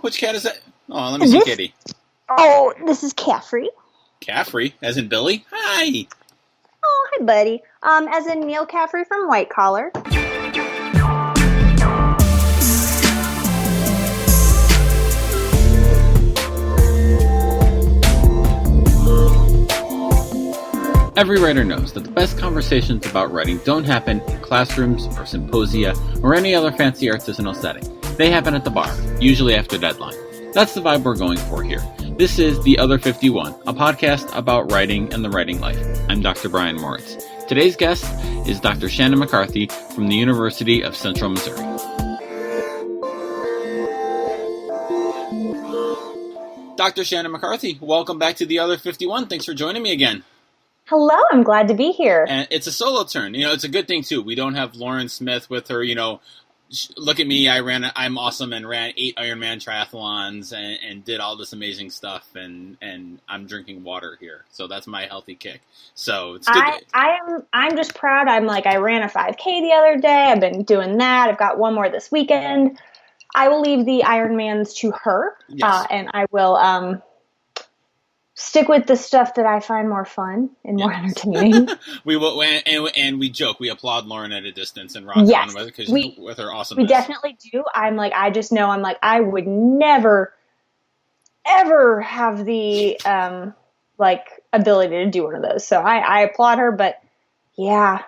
Which cat is that? Oh, let me see Kitty. Oh, this is Caffrey. Caffrey, as in Billy? Hi! Oh, hi, buddy. As in Neil Caffrey from White Collar. Every writer knows that the best conversations about writing don't happen in classrooms or symposia or any other fancy artisanal setting. They happen at the bar, usually after deadline. That's the vibe we're going for here. This is The Other 51, a podcast about writing and the writing life. I'm Dr. Brian Moritz. Today's guest is Dr. Shannon McCarthy from the University of Central Missouri. Dr. Shannon McCarthy, welcome back to The Other 51. Thanks for joining me again. Hello, I'm glad to be here. And it's a solo turn. It's a good thing, too. We don't have Lauren Smith with her, look at me, I'm awesome and ran 8 Ironman triathlons and did all this amazing stuff, and I'm drinking water here. So that's my healthy kick. So it's good. I'm just proud. I ran a 5K the other day. I've been doing that. I've got one more this weekend. I will leave the Ironmans to her, yes. And I will stick with the stuff that I find more fun and more entertaining. We will, and we joke. We applaud Lauren at a distance and rock on with it with her awesomeness. We definitely do. I just know I would never, ever have the ability to do one of those. So I applaud her. But yeah,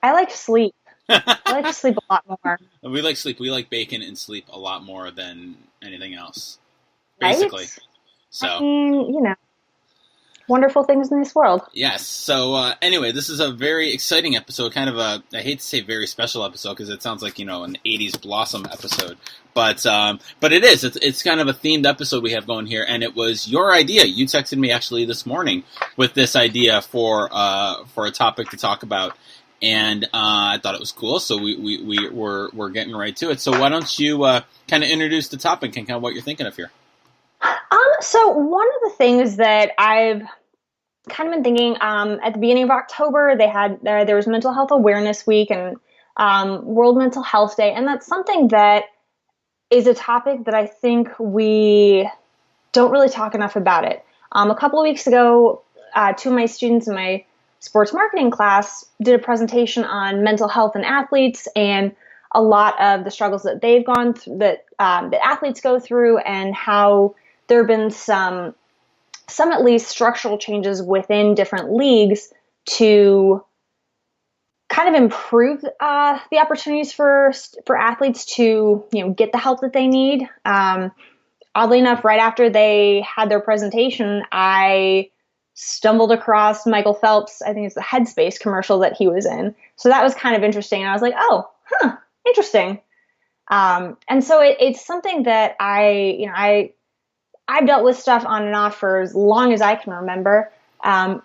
I like sleep. I like to sleep a lot more. We like sleep. We like bacon and sleep a lot more than anything else, basically. Right? So I mean, wonderful things in this world. Yes. So anyway, this is a very exciting episode, kind of I hate to say very special episode because it sounds like, an 80s Blossom episode. But it is. It's kind of a themed episode we have going here, and it was your idea. You texted me actually this morning with this idea for a topic to talk about, and I thought it was cool, so we're getting right to it. So why don't you kind of introduce the topic and kind of what you're thinking of here? So one of the things that I've kind of been thinking, at the beginning of October, there was Mental Health Awareness Week and World Mental Health Day, and that's something that is a topic that I think we don't really talk enough about it. A couple of weeks ago, 2 of my students in my sports marketing class did a presentation on mental health in athletes and a lot of the struggles that they've gone through, that athletes go through, and how there have been some at least structural changes within different leagues to kind of improve the opportunities for athletes to get the help that they need. Oddly enough, right after they had their presentation, I stumbled across Michael Phelps. I think it's the Headspace commercial that he was in. So that was kind of interesting. And I was like, interesting. And so it's something that I've dealt with stuff on and off for as long as I can remember. And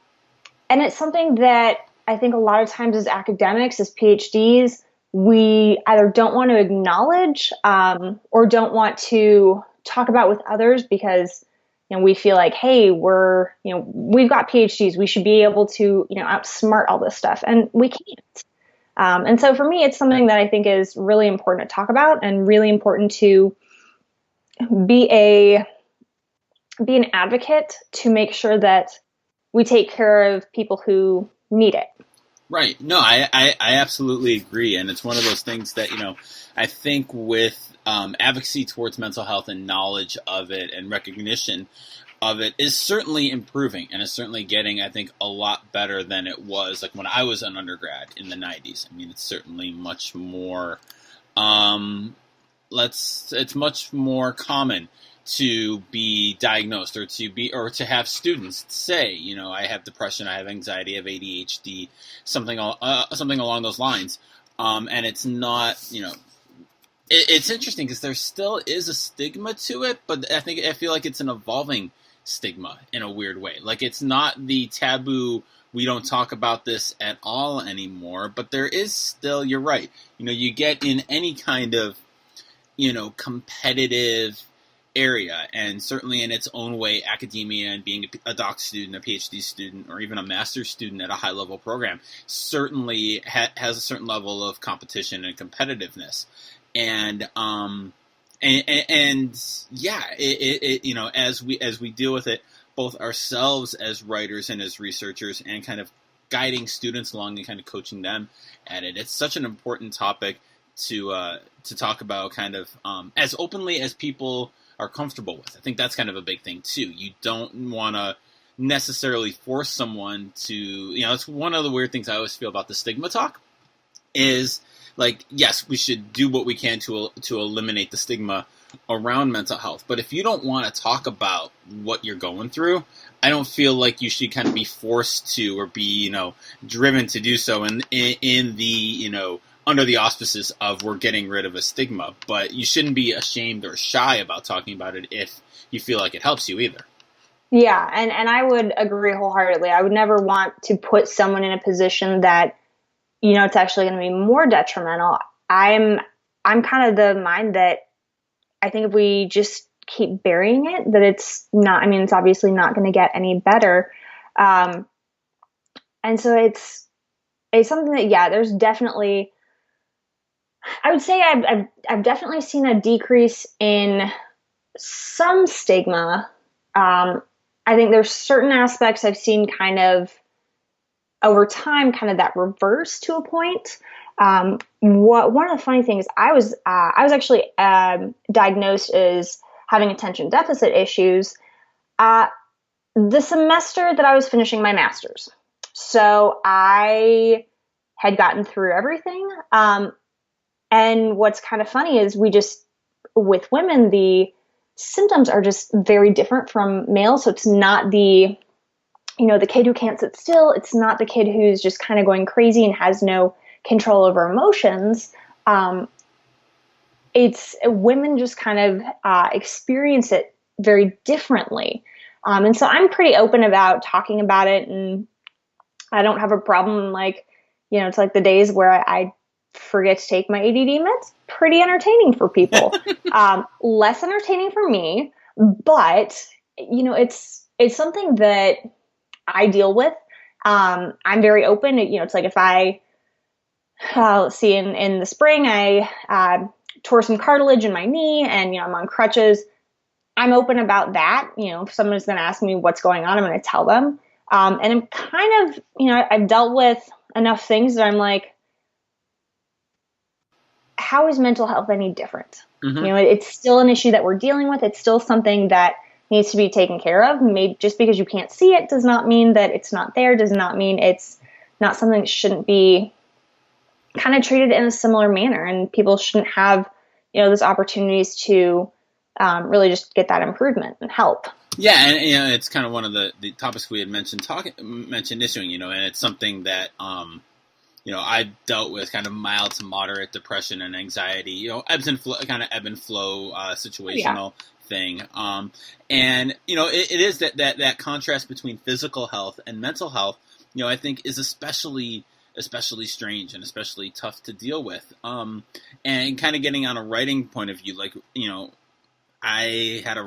it's something that I think a lot of times as academics, as PhDs, we either don't want to acknowledge or don't want to talk about with others because we feel like, hey, we've got PhDs. We should be able to, outsmart all this stuff. And we can't. And so for me, it's something that I think is really important to talk about and really important to be an advocate to make sure that we take care of people who need it. Right. No, I absolutely agree. And it's one of those things that, I think with advocacy towards mental health and knowledge of it and recognition of it is certainly improving and is certainly getting, I think, a lot better than it was like when I was an undergrad in the 90s. I mean, it's certainly much more, it's much more common to be diagnosed or to have students say, I have depression, I have anxiety, I have ADHD, something along those lines. And it's not, it's interesting because there still is a stigma to it, but I feel like it's an evolving stigma in a weird way. Like it's not the taboo, we don't talk about this at all anymore, but there is still, you're right. You get in any kind of, competitive area, and certainly in its own way, academia and being a doc student, a PhD student, or even a master's student at a high-level program certainly has a certain level of competition and competitiveness. And And yeah, you know, as we deal with it, both ourselves as writers and as researchers, and kind of guiding students along and kind of coaching them at it, it's such an important topic to talk about, kind of as openly as people are comfortable with. I think that's kind of a big thing too. You don't want to necessarily force someone to, you know, it's one of the weird things I always feel about the stigma talk is, like, yes, we should do what we can to eliminate the stigma around mental health. But if you don't want to talk about what you're going through, I don't feel like you should kind of be forced to, or be, you know, driven to do so in the, you know, under the auspices of we're getting rid of a stigma. But you shouldn't be ashamed or shy about talking about it if you feel like it helps you either. Yeah, and I would agree wholeheartedly. I would never want to put someone in a position that, you know, it's actually going to be more detrimental. I'm kind of the mind that I think if we just keep burying it, that it's not, I mean, it's obviously not going to get any better. And so it's something that, yeah, there's definitely, I would say I've definitely seen a decrease in some stigma. I think there's certain aspects I've seen kind of over time, kind of that reverse to a point. One of the funny things, I was actually diagnosed as having attention deficit issues the semester that I was finishing my master's. So I had gotten through everything. And what's kind of funny is with women, the symptoms are just very different from males. So it's not the kid who can't sit still. It's not the kid who's just kind of going crazy and has no control over emotions. It's women just kind of experience it very differently. And so I'm pretty open about talking about it, and I don't have a problem. Like, you know, it's like the days where I forget to take my ADD meds. Pretty entertaining for people. Less entertaining for me, but you know, it's something that I deal with. I'm very open. You know, it's like if let's see, in the spring, I tore some cartilage in my knee, and, you know, I'm on crutches. I'm open about that. You know, if someone's going to ask me what's going on, I'm going to tell them. And I'm kind of, you know, I've dealt with enough things that I'm like, how is mental health any different? Mm-hmm. You know, it's still an issue that we're dealing with. It's still something that needs to be taken care of. Maybe just because you can't see it does not mean that it's not there, does not mean it's not something that shouldn't be kind of treated in a similar manner. And people shouldn't have, you know, those opportunities to really just get that improvement and help. Yeah, and, you know, it's kind of one of the topics we had mentioned issuing, you know, and it's something that, you know, I dealt with kind of mild to moderate depression and anxiety, you know, ebb and flow situational thing. And, you know, it is that contrast between physical health and mental health, you know, I think is especially strange and especially tough to deal with. And kind of getting on a writing point of view, like, you know, I had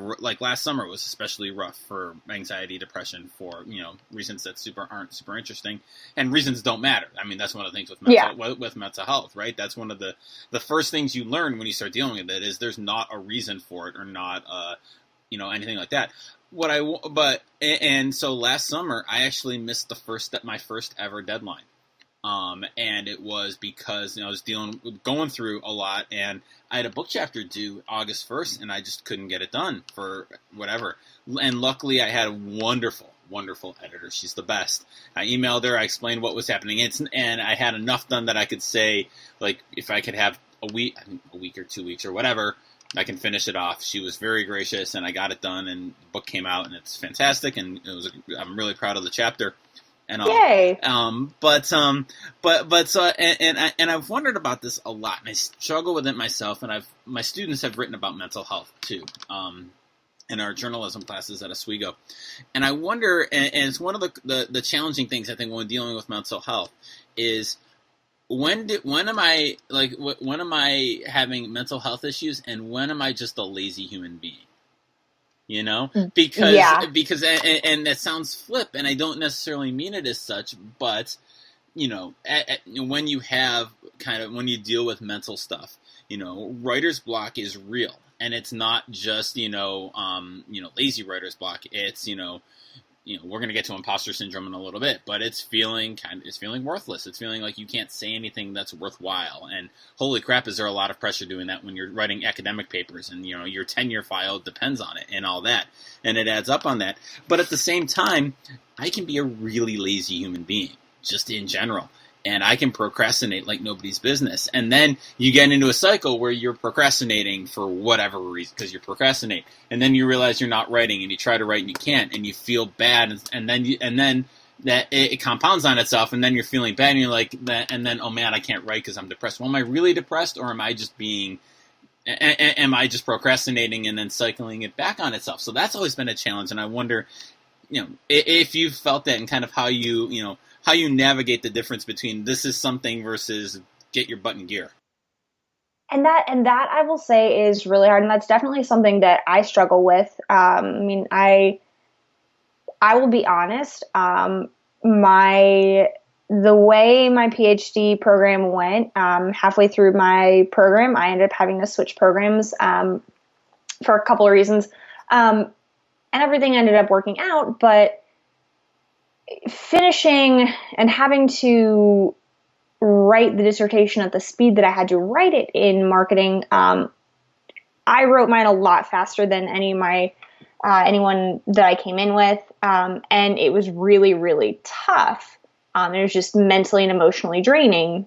last summer was especially rough for anxiety, depression, for, you know, reasons that aren't super interesting, and reasons don't matter. I mean, that's one of the things with mental health, right? That's one of the first things you learn when you start dealing with it is there's not a reason for it, or not, you know, anything like that. So last summer I actually missed my first ever deadline. And it was because, you know, I was going through a lot, and I had a book chapter due August 1st, and I just couldn't get it done for whatever. And luckily I had a wonderful, wonderful editor. She's the best. I emailed her, I explained what was happening, and I had enough done that I could say, like, if I could have a week or 2 weeks or whatever, I can finish it off. She was very gracious, and I got it done, and the book came out, and it's fantastic, and I'm really proud of the chapter. And all. Yay! But I've wondered about this a lot, and I struggle with it myself. And my students have written about mental health too, in our journalism classes at Oswego. And I wonder, and it's one of the challenging things I think when dealing with mental health is when am I having mental health issues, and when am I just a lazy human being? You know, because and that sounds flip, and I don't necessarily mean it as such, but, you know, when you deal with mental stuff, you know, writer's block is real. and it's not just, lazy writer's block. It's, we're going to get to imposter syndrome in a little bit, but it's feeling worthless. It's feeling like you can't say anything that's worthwhile. And holy crap, is there a lot of pressure doing that when you're writing academic papers and, your tenure file depends on it and all that. And it adds up on that. But at the same time, I can be a really lazy human being, just in general. And I can procrastinate like nobody's business. And then you get into a cycle where you're procrastinating for whatever reason, because you procrastinate. And then you realize you're not writing, and you try to write and you can't, and you feel bad. And then that it compounds on itself, and then you're feeling bad, and you're like, and then, oh man, I can't write because I'm depressed. Well, am I really depressed, or am I just procrastinating and then cycling it back on itself? So that's always been a challenge. And I wonder, if you've felt that, and kind of how you navigate the difference between this is something versus get your butt in gear. And that I will say is really hard. And that's definitely something that I struggle with. I will be honest. The way my PhD program went, halfway through my program, I ended up having to switch programs, for a couple of reasons. And everything ended up working out, but finishing and having to write the dissertation at the speed that I had to write it in marketing, I wrote mine a lot faster than anyone that I came in with, and it was really, really tough. It was just mentally and emotionally draining.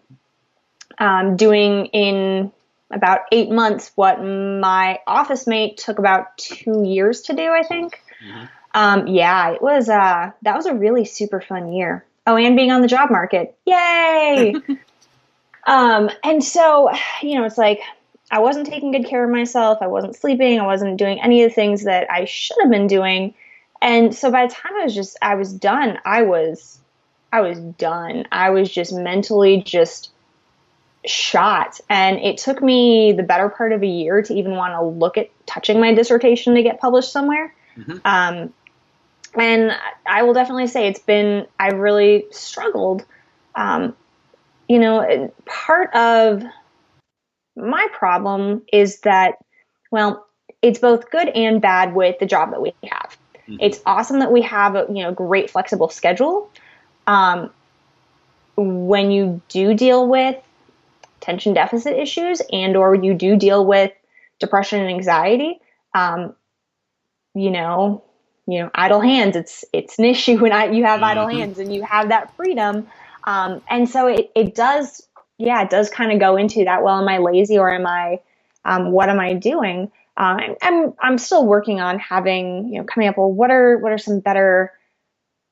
Doing in about 8 months what my office mate took about 2 years to do, I think. Mm-hmm. It was, that was a really super fun year. Oh, and being on the job market. Yay! And so, it's like, I wasn't taking good care of myself. I wasn't sleeping. I wasn't doing any of the things that I should have been doing. And so by the time I was done, I was done. I was just mentally just shot. And it took me the better part of a year to even want to look at touching my dissertation to get published somewhere. Mm-hmm. And I will definitely say I've really struggled. Part of my problem is that, well, it's both good and bad with the job that we have. Mm-hmm. It's awesome that we have a great flexible schedule. When you do deal with attention deficit issues or you do deal with depression and anxiety, idle hands, it's an issue when you have idle hands and you have that freedom. And so it does kind of go into that. Well, am I lazy or am I, what am I doing? I'm still working on having, coming up with what are some better,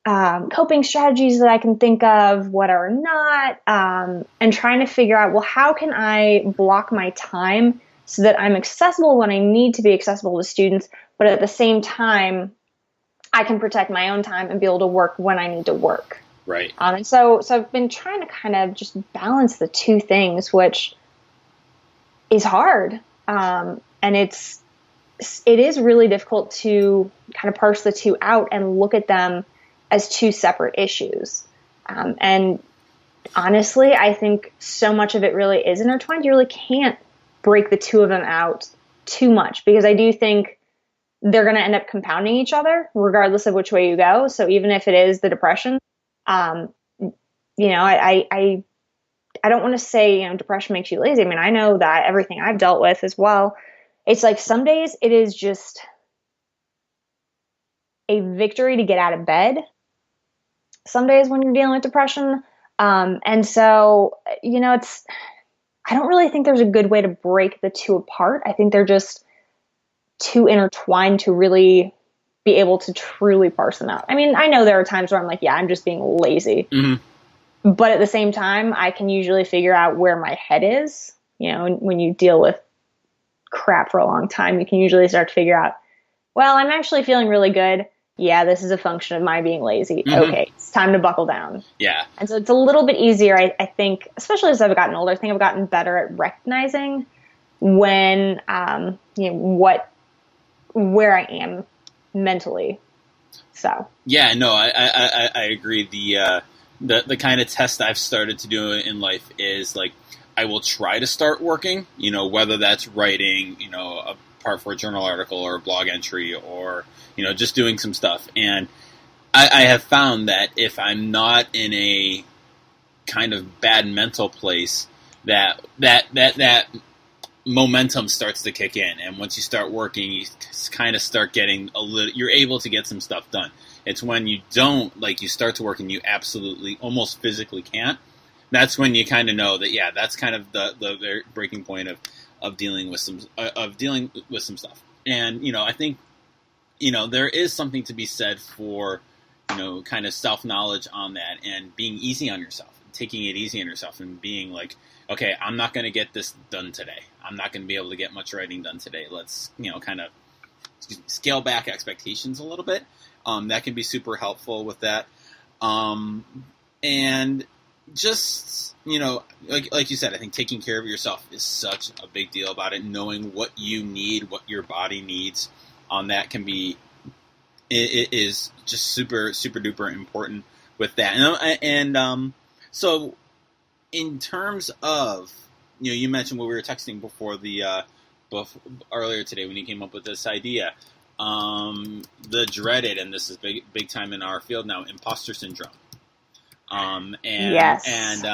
coping strategies that I can think of, what are not, and trying to figure out, well, how can I block my time so that I'm accessible when I need to be accessible to students, but at the same time, I can protect my own time and be able to work when I need to work. Right. And so I've been trying to kind of just balance the two things, which is hard. And it is really difficult to kind of parse the two out and look at them as two separate issues. And honestly, I think so much of it really is intertwined. You really can't break the two of them out too much, because I do think they're going to end up compounding each other regardless of which way you go. So even if it is the depression, I don't want to say, depression makes you lazy. I mean, I know that everything I've dealt with as well. It's like some days it is just a victory to get out of bed. Some days when you're dealing with depression. And so, I don't really think there's a good way to break the two apart. I think they're just too intertwined to really be able to truly parse them out. I mean, I know there are times where I'm like, yeah, I'm just being lazy. Mm-hmm. But at the same time, I can usually figure out where my head is. When you deal with crap for a long time, you can usually start to figure out, well, I'm actually feeling really good. Yeah, this is a function of my being lazy. Mm-hmm. Okay, it's time to buckle down. Yeah. And so it's a little bit easier, I think, especially as I've gotten older. I think I've gotten better at recognizing when, where I am mentally. So. Yeah, no, I agree. The kind of test I've started to do in life is like, I will try to start working, whether that's writing, part for a journal article or a blog entry or, just doing some stuff. And I have found that if I'm not in a kind of bad mental place, that momentum starts to kick in. And once you start working, you kind of start getting you're able to get some stuff done. It's when you don't, you start to work and you absolutely almost physically can't. That's when you kind of know that, that's kind of the breaking point of dealing with some stuff. And, I think, there is something to be said for, kind of self-knowledge on that and being easy on yourself, taking it easy on yourself and being like, okay, I'm not going to get this done today. I'm not going to be able to get much writing done today. Let's, kind of scale back expectations a little bit. That can be super helpful with that. And just, like you said, I think taking care of yourself is such a big deal about it. Knowing what you need, what your body needs, that can be, it is just super, super duper important with that. And so in terms of, you mentioned what we were texting before earlier today when you came up with this idea, the dreaded, and this is big time in our field now, imposter syndrome. Yes. And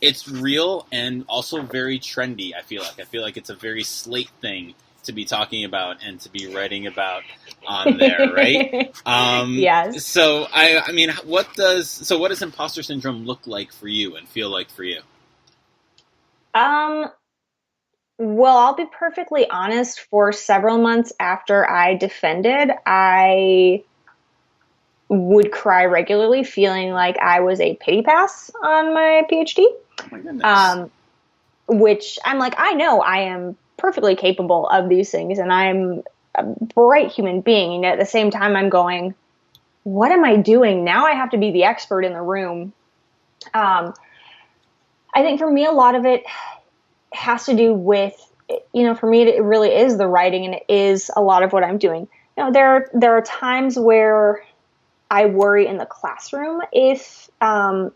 it's real and also very trendy. I feel like it's a very Slate thing to be talking about and to be writing about on there, right? Yes. So what does imposter syndrome look like for you and feel like for you? Well, I'll be perfectly honest. For several months after I defended, I would cry regularly, feeling like I was a pity pass on my PhD. Oh my goodness. Which I'm like, I know I am perfectly capable of these things, and I'm a bright human being. At the same time, I'm going, what am I doing? Now I have to be the expert in the room. I think for me, a lot of it has to do with, for me, it really is the writing, and it is a lot of what I'm doing. There are times where I worry in the classroom if I'm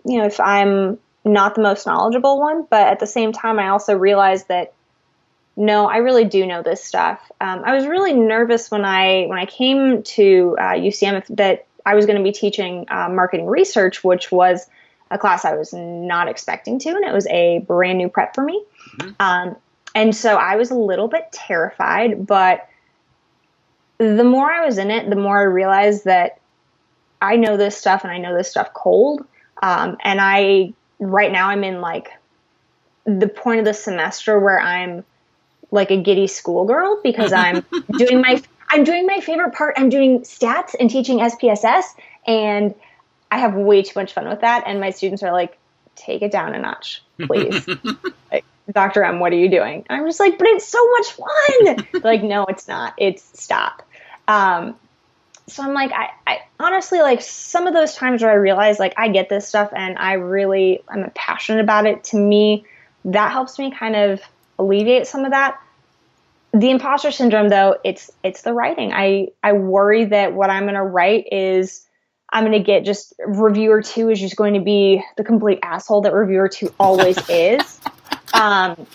not the most knowledgeable one, but at the same time, I also realize that, no, I really do know this stuff. I was really nervous when I came to UCM that I was going to be teaching marketing research, which was a class I was not expecting to, and it was a brand new prep for me. Mm-hmm. And so I was a little bit terrified, but the more I was in it, the more I realized that I know this stuff, and I know this stuff cold. And right now I'm in the point of the semester where I'm like a giddy schoolgirl because I'm doing my favorite part. I'm doing stats and teaching SPSS, and I have way too much fun with that. And my students are like, take it down a notch, please. Dr. M, what are you doing? And I'm just like, but it's so much fun. Like, no, it's not. It's stop. So I'm like, I honestly, some of those times where I realize, I get this stuff and I'm passionate about it. To me, that helps me kind of alleviate some of that. The imposter syndrome, though, it's the writing. I worry that what I'm going to write is I'm going to get just reviewer 2 is just going to be the complete asshole that reviewer 2 always is. And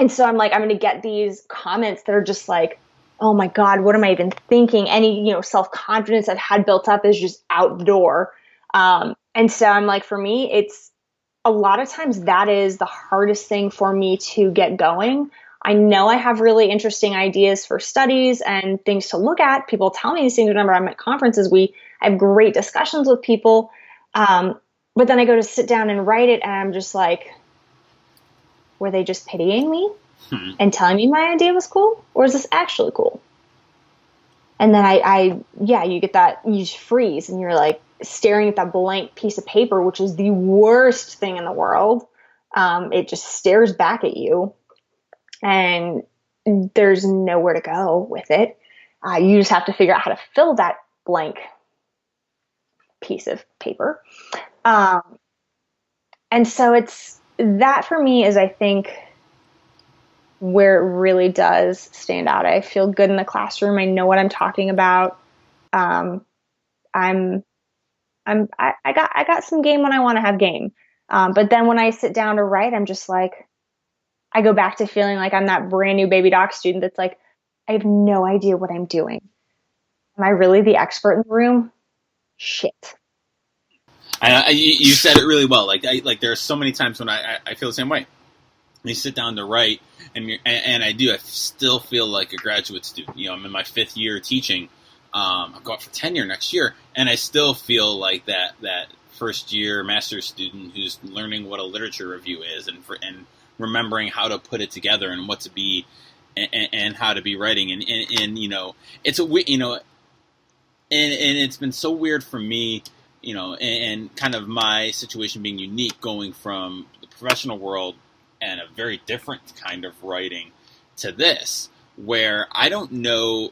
so I'm like, I'm going to get these comments that are just like, oh my God, what am I even thinking? Any, self-confidence I've had built up is just out the door. And so I'm like, for me, it's a lot of times that is the hardest thing for me to get going. I know I have really interesting ideas for studies and things to look at. People tell me these things whenever I'm at conferences. I have great discussions with people. But then I go to sit down and write it, and I'm just like, were they just pitying me and telling me my idea was cool? Or is this actually cool? And then you get that, you just freeze, and you're like staring at that blank piece of paper, which is the worst thing in the world. It just stares back at you, and there's nowhere to go with it. You just have to figure out how to fill that blank piece of paper. And so that for me is, I think, where it really does stand out. I feel good in the classroom. I know what I'm talking about. I got some game when I want to have game. But then when I sit down to write, I'm just like, I go back to feeling like I'm that brand new baby doc student that's like, I have no idea what I'm doing. Am I really the expert in the room? Shit. You said it really well. Like there are so many times when I feel the same way. You sit down to write, and I do. I still feel like a graduate student. I'm in my 5th year teaching. I'll go out for tenure next year, and I still feel like that first year master's student who's learning what a literature review is, and remembering how to put it together and what to be, and how to be writing, and it's and it's been so weird for me, and kind of my situation being unique, going from the professional world and a very different kind of writing to this, where I don't know,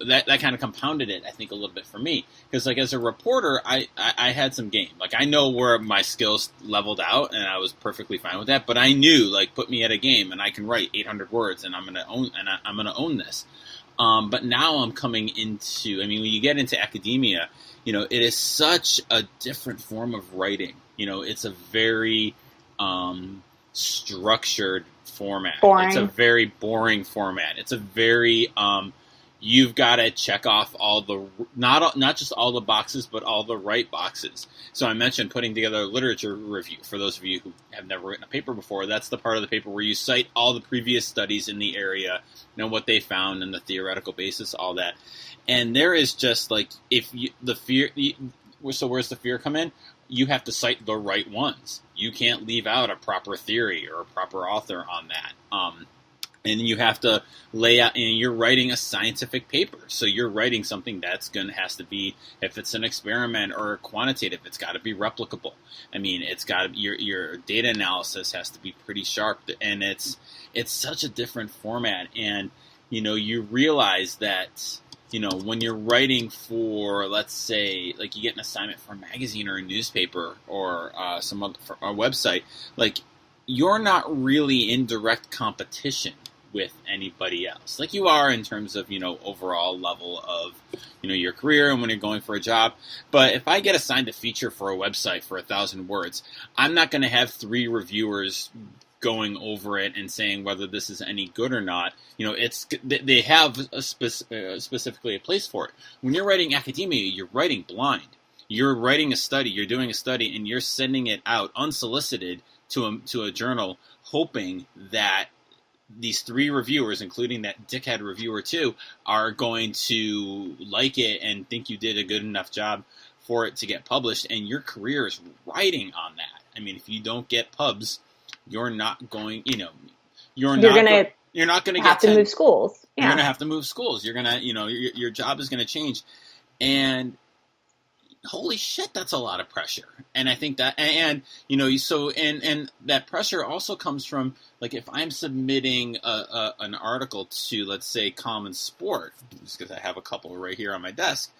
that kind of compounded it, I think, a little bit for me. Because, like, as a reporter, I had some game. Like, I know where my skills leveled out, and I was perfectly fine with that. But I knew, like, put me at a game, and I can write 800 words, and I'm gonna own this. But now I'm coming into, when you get into academia, it is such a different form of writing. It's a very structured format. Boring. It's a very boring format. It's a very you've got to check off all the not just all the boxes, but all the right boxes. So I mentioned putting together a literature review. For those of you who have never written a paper before, that's the part of the paper where you cite all the previous studies in the area, what they found and the theoretical basis, all that. And there is just like, so where's the fear come in? You have to cite the right ones. You can't leave out a proper theory or a proper author on that. And you have to lay out, and you're writing a scientific paper. So you're writing something has to be, if it's an experiment or quantitative, it's got to be replicable. It's got to be, your data analysis has to be pretty sharp, and it's such a different format. And, you realize that, when you're writing for, let's say, like you get an assignment for a magazine or a newspaper or some other, for a website, like you're not really in direct competition with anybody else. Like you are in terms of, overall level of, your career and when you're going for a job. But if I get assigned a feature for a website for 1,000 words, I'm not going to have 3 reviewers going over it and saying whether this is any good or not. They have specifically a place for it. When you're writing academia, you're writing blind. You're writing a study, you're doing a study, and you're sending it out unsolicited to a journal, hoping that these 3 reviewers, including that dickhead reviewer too, are going to like it and think you did a good enough job for it to get published. And your career is riding on that. If you don't get pubs, you're not going, you're not going to have to move schools. Yeah. You're going to have to move schools. You're going to, your job is going to change. And holy shit, that's a lot of pressure. And I think that, and that pressure also comes from, like, if I'm submitting an article to, let's say, Common Sport, just because I have a couple right here on my desk,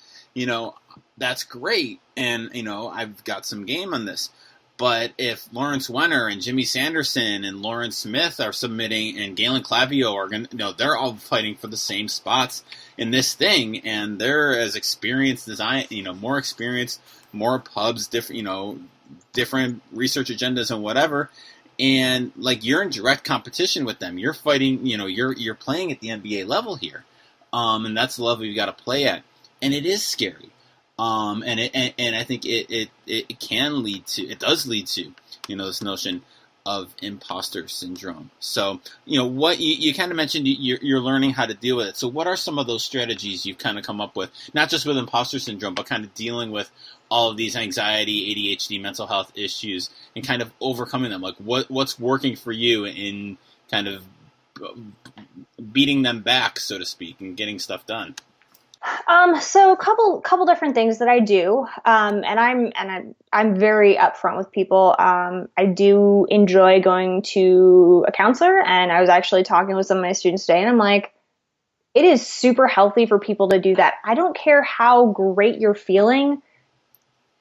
that's great. And, I've got some game on this. But if Lawrence Wenner and Jimmy Sanderson and Lauren Smith are submitting, and Galen Clavio are going to, they're all fighting for the same spots in this thing, and they're as experienced as more experienced, more pubs, different research agendas and whatever. And like, you're in direct competition with them. You're fighting, you're playing at the NBA level here. And that's the level you got to play at. And it is scary. And I think it does lead to, this notion of imposter syndrome. So, what you kind of mentioned, you're learning how to deal with it. So what are some of those strategies you've kind of come up with, not just with imposter syndrome, but kind of dealing with all of these anxiety, ADHD, mental health issues, and kind of overcoming them? Like what's working for you in kind of beating them back, so to speak, and getting stuff done? So a couple different things that I do. And I'm very upfront with people. I do enjoy going to a counselor, and I was actually talking with some of my students today, and I'm like, it is super healthy for people to do that. I don't care how great you're feeling.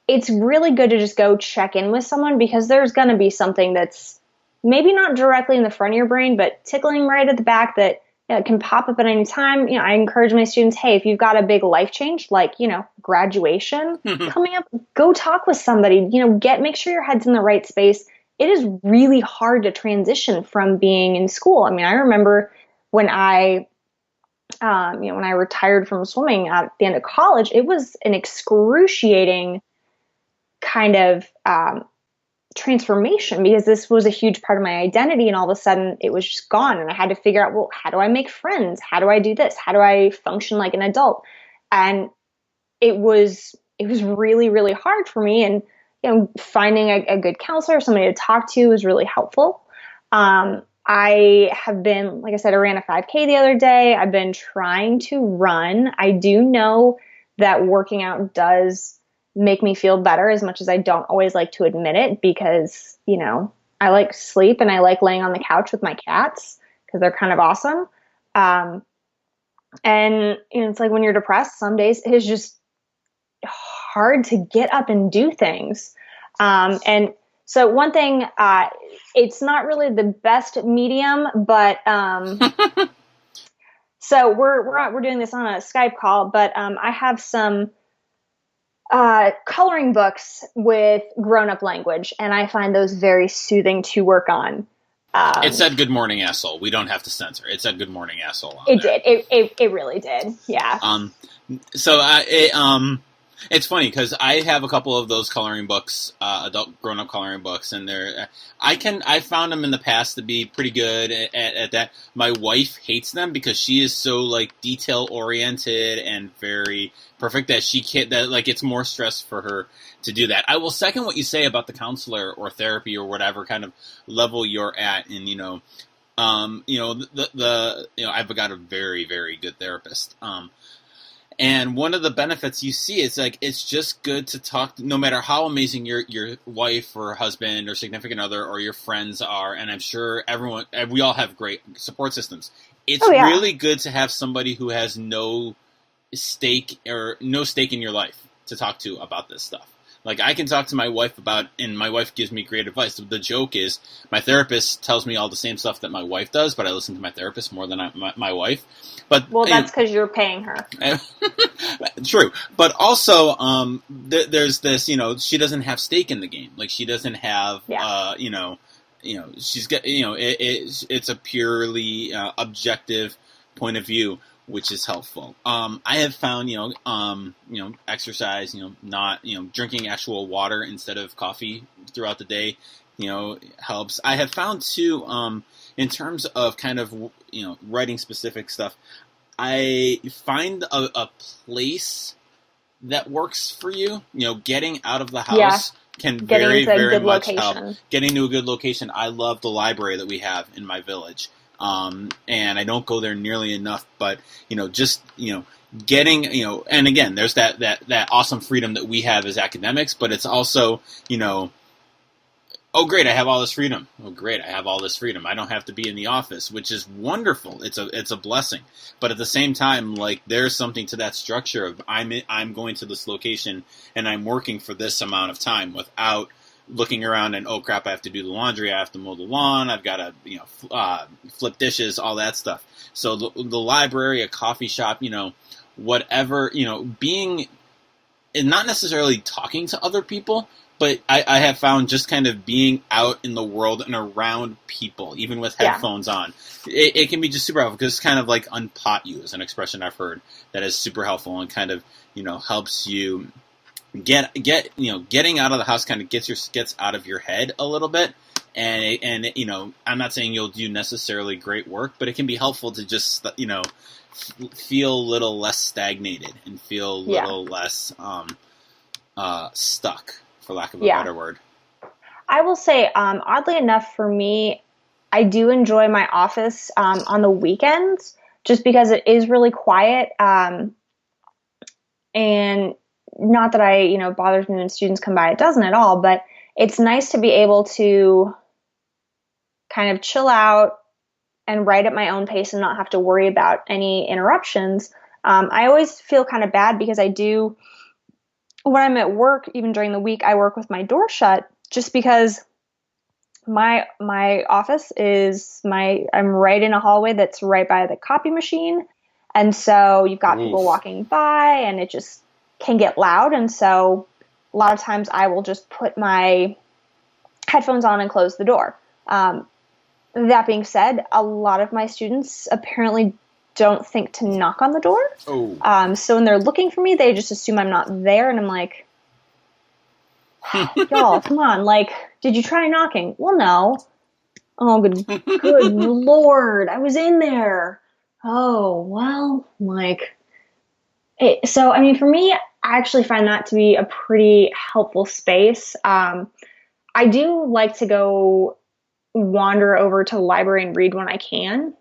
It's really good to just go check in with someone, because there's going to be something that's maybe not directly in the front of your brain, but tickling right at the back that it can pop up at any time. I encourage my students, hey, if you've got a big life change, like, graduation coming up, go talk with somebody, make sure your head's in the right space it is really hard to transition from being in school. I mean, I remember when when I retired from swimming at the end of college, it was an excruciating kind of transformation, because this was a huge part of my identity, and all of a sudden it was just gone, and I had to figure out, well, how do I make friends? How do I do this? How do I function like an adult? And it was really, really hard for me. And finding a good counselor, somebody to talk to, was really helpful. I have been, like I said, I ran a 5K the other day. I've been trying to run. I do know that working out does make me feel better, as much as I don't always like to admit it, because, I like sleep and I like laying on the couch with my cats because they're kind of awesome. And it's like when you're depressed, some days it is just hard to get up and do things. And so one thing, it's not really the best medium, but so we're doing this on a Skype call, but I have some coloring books with grown-up language, and I find those very soothing to work on. It said "Good morning, asshole." We don't have to censor. It said "Good morning, asshole." It did. It really did. Yeah. So it's funny because I have a couple of those coloring books, adult grown-up coloring books, and I found them in the past to be pretty good at that. My wife hates them because she is so like detail-oriented and very perfect that she can't. That like it's more stress for her to do that. I will second what you say about the counselor or therapy or whatever kind of level you're at, and I've got a very, very good therapist. And one of the benefits you see is like it's just good to talk. No matter how amazing your wife or husband or significant other or your friends are, and I'm sure we all have great support systems. It's really good to have somebody who has no stake in your life to talk to about this stuff. Like I can talk to my wife and my wife gives me great advice. The joke is my therapist tells me all the same stuff that my wife does, but I listen to my therapist more than my wife. But that's because you're paying her. True, but also there's this. She doesn't have stake in the game. Like she doesn't have. She's got. It's a purely objective point of view, which is helpful. I have found, exercise, not, drinking actual water instead of coffee throughout the day, helps. I have found too, in terms of kind of, writing specific stuff, I find a place that works for you, getting out of the house can very, very much help. Getting to a good location. I love the library that we have in my village. And I don't go there nearly enough, but, getting, and again, there's that awesome freedom that we have as academics, but it's also, oh, great, I have all this freedom. Oh, great, I have all this freedom. I don't have to be in the office, which is wonderful. It's a blessing. But at the same time, like, there's something to that structure of I'm going to this location and I'm working for this amount of time without looking around and, oh crap, I have to do the laundry, I have to mow the lawn, I've got to, flip dishes, all that stuff. So the library, a coffee shop, whatever, being, and not necessarily talking to other people, but I have found just kind of being out in the world and around people, even with headphones on, it can be just super helpful because it's kind of like unpot you is an expression I've heard that is super helpful and kind of, helps you getting out of the house kind of gets out of your head a little bit, and I'm not saying you'll do necessarily great work, but it can be helpful to just feel a little less stagnated and feel a little less stuck, for lack of a better word. I will say, oddly enough, for me, I do enjoy my office on the weekends just because it is really quiet, and not that bothers me when students come by. It doesn't at all, but it's nice to be able to kind of chill out and write at my own pace and not have to worry about any interruptions. I always feel kind of bad because when I'm at work, even during the week, I work with my door shut just because my office I'm right in a hallway that's right by the copy machine. And so you've got people walking by and it just can get loud. And so a lot of times I will just put my headphones on and close the door. That being said, a lot of my students apparently don't think to knock on the door. Oh. So when they're looking for me, they just assume I'm not there, and I'm like, y'all, come on, like, did you try knocking? Well, no. Oh, good Lord, I was in there. Oh, well, like, so, I mean, for me, I actually find that to be a pretty helpful space. I do like to go wander over to the library and read when I can.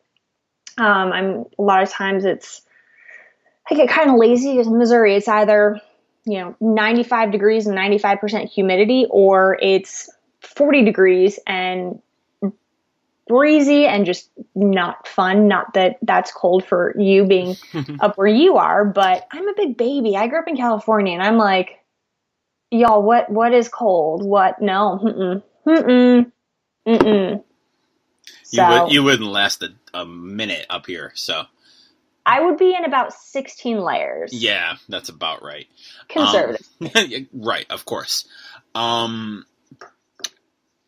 A lot of times I get kind of lazy because in Missouri, it's either, 95 degrees and 95% humidity, or it's 40 degrees and breezy and just not fun. Not that that's cold for you being up where you are, but I'm a big baby. I grew up in California, and I'm like, y'all, what is cold? What? No. So, You wouldn't last a minute up here, so. I would be in about 16 layers. Yeah, that's about right. Conservative. Right, of course.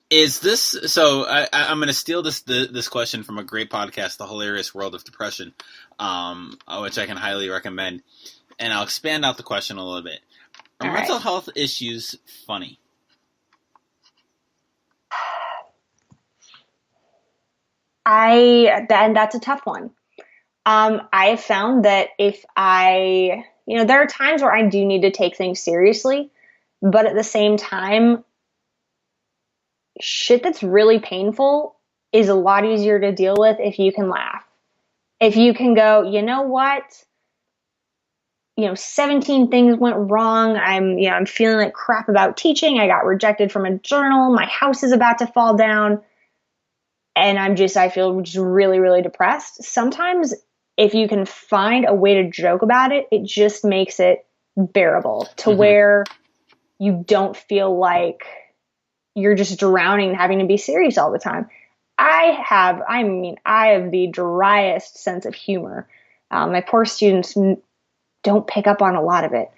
Is this so? I'm going to steal this question from a great podcast, The Hilarious World of Depression, which I can highly recommend, and I'll expand out the question a little bit. Are mental health issues funny? That's a tough one. I have found that if there are times where I do need to take things seriously, but at the same time, shit that's really painful is a lot easier to deal with if you can laugh. If you can go, you know what? 17 things went wrong. I'm feeling like crap about teaching. I got rejected from a journal. My house is about to fall down. And I feel just really, really depressed. Sometimes if you can find a way to joke about it, it just makes it bearable to where you don't feel like you're just drowning and having to be serious all the time. I have the driest sense of humor. My poor students don't pick up on a lot of it,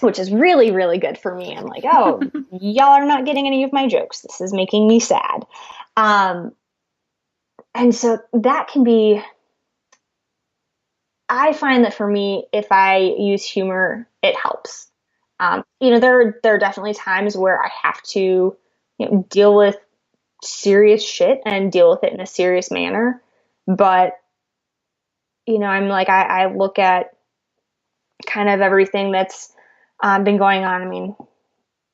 which is really, really good for me. I'm like, oh, y'all are not getting any of my jokes. This is making me sad. And so that can be, I find that for me, if I use humor, it helps. There are definitely times where I have to deal with serious shit and deal with it in a serious manner. But, I'm like, I look at kind of everything that's been going on. I mean,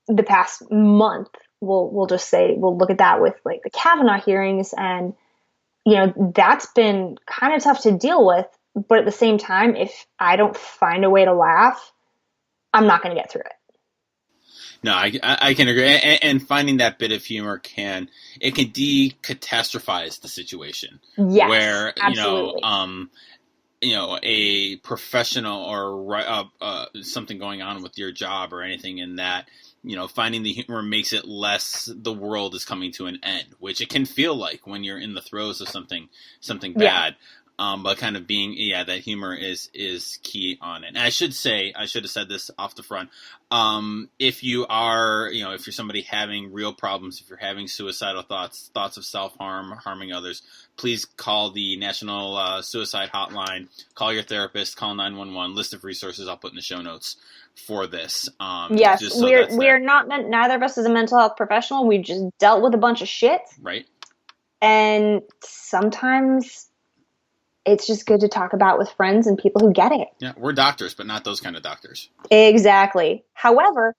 the past month, we'll just say, we'll look at that with like the Kavanaugh hearings, and, that's been kind of tough to deal with. But at the same time, if I don't find a way to laugh, I'm not going to get through it. No, I can agree. And finding that bit of humor can decatastrophize the situation. Yes, where, absolutely. A professional or something going on with your job or anything in that, finding the humor makes it less the world is coming to an end, which it can feel like when you're in the throes of something bad. But kind of being, that humor is key on it. And I should have said this off the front. If you are, if you're somebody having real problems, if you're having suicidal thoughts of self-harm, harming others, please call the National Suicide Hotline, call your therapist, call 911, list of resources I'll put in the show notes for this. Yes, so we're not, neither of us is a mental health professional. We just dealt with a bunch of shit. Right. And sometimes it's just good to talk about with friends and people who get it. Yeah, we're doctors, but not those kind of doctors. Exactly. However,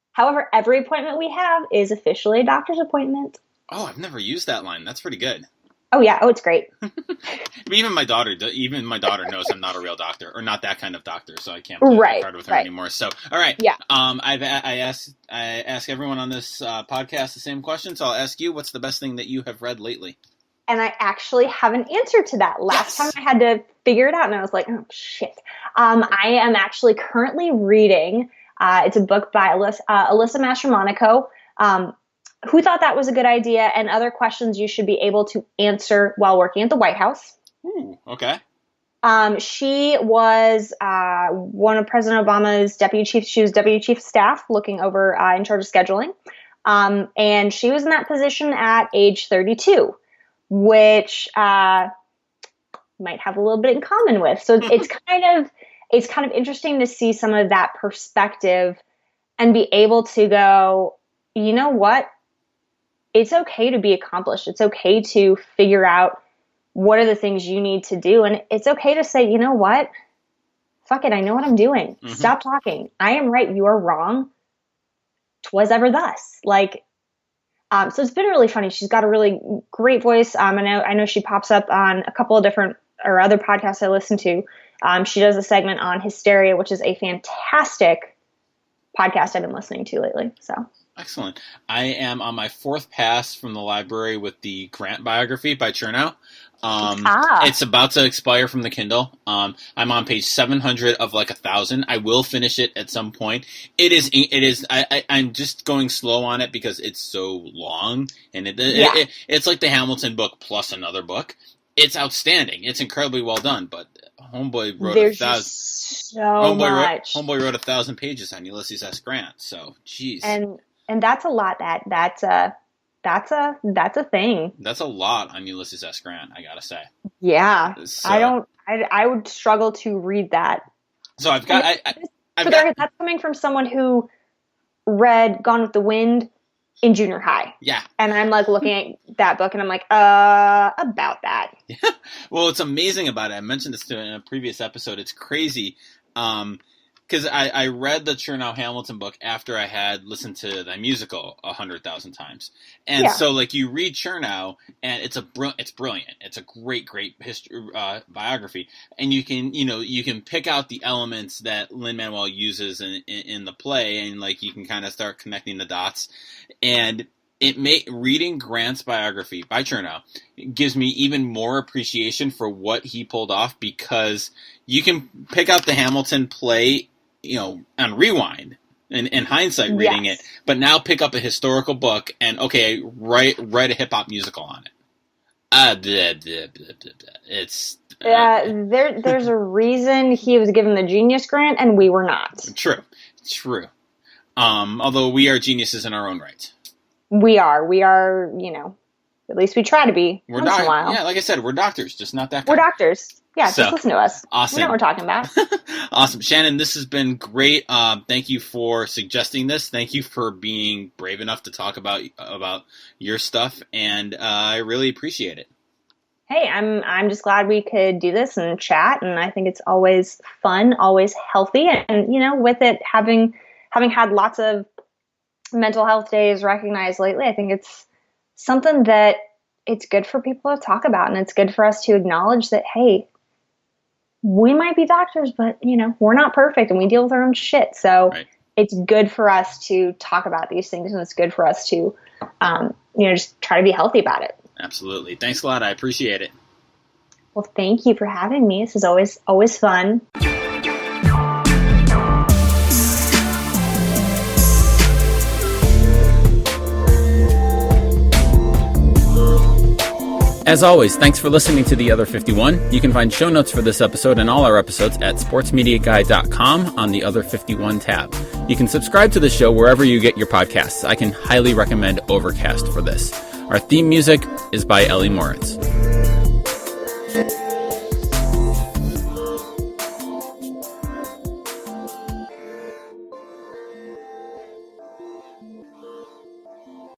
every appointment we have is officially a doctor's appointment. Oh, I've never used that line. That's pretty good. Oh yeah. Oh, it's great. Even my daughter knows I'm not a real doctor, or not that kind of doctor, so I can't play that card with her anymore. So, all right. Yeah. I ask everyone on this podcast the same question, so I'll ask you: what's the best thing that you have read lately? And I actually have an answer to that. Last time I had to figure it out, and I was like, oh, shit. I am actually currently reading, it's a book by Alyssa Mastromonaco, Who Thought That Was a Good Idea, and Other Questions You Should Be Able to Answer While Working at the White House. Ooh, okay. She was one of President Obama's deputy chiefs. She was deputy chief of staff, looking over in charge of scheduling. And she was in that position at age 32, which might have a little bit in common with. So it's kind of interesting to see some of that perspective and be able to go, you know what? It's okay to be accomplished. It's okay to figure out what are the things you need to do. And it's okay to say, you know what? Fuck it. I know what I'm doing. Mm-hmm. Stop talking. I am right. You are wrong. 'Twas ever thus. So it's been really funny. She's got a really great voice. I know she pops up on a couple of different or other podcasts I listen to. She does a segment on Hysteria, which is a fantastic podcast I've been listening to lately. So excellent. I am on my 4th pass from the library with the Grant biography by Chernow. It's about to expire from the Kindle. I'm on page 700 of 1,000. I will finish it at some point. It is. I'm just going slow on it because it's so long, and it's like the Hamilton book plus another book. It's outstanding. It's incredibly well done, but Homeboy wrote Homeboy wrote 1,000 pages on Ulysses S. Grant. So, geez. And that's a lot. That's a thing. That's a lot on Ulysses S. Grant, I gotta say. Yeah. So, I would struggle to read that. So that's coming from someone who read Gone with the Wind in junior high. Yeah. And I'm looking at that book and I'm like, about that. Yeah. Well, it's amazing about it. I mentioned this in a previous episode. It's crazy. Because I read the Chernow Hamilton book after I had listened to the musical 100,000 times, and so you read Chernow, and it's brilliant. It's a great history biography, and you can pick out the elements that Lin-Manuel uses in the play, and you can kind of start connecting the dots, and reading Grant's biography by Chernow gives me even more appreciation for what he pulled off, because you can pick out the Hamilton play, on rewind in hindsight reading it, but now pick up a historical book and write a hip hop musical on it. It's there's a reason he was given the Genius Grant and we were not. True. Although we are geniuses in our own right. We are, at least we try to be. Once in a while. Yeah, like I said, we're doctors, just not that kind. We're doctors. Yeah, just listen to us. Awesome. We know what we're talking about. Awesome. Shannon, this has been great. Thank you for suggesting this. Thank you for being brave enough to talk about your stuff, and I really appreciate it. Hey, I'm just glad we could do this and chat, and I think it's always fun, always healthy, and with it having had lots of mental health days recognized lately, I think it's something that it's good for people to talk about, and it's good for us to acknowledge that, hey, we might be doctors, but, we're not perfect and we deal with our own shit. So It's good for us to talk about these things, and it's good for us to, just try to be healthy about it. Absolutely. Thanks a lot. I appreciate it. Well, thank you for having me. This is always fun. As always, thanks for listening to The Other 51. You can find show notes for this episode and all our episodes at sportsmediaguy.com on the Other 51 tab. You can subscribe to the show wherever you get your podcasts. I can highly recommend Overcast for this. Our theme music is by Ellie Moritz.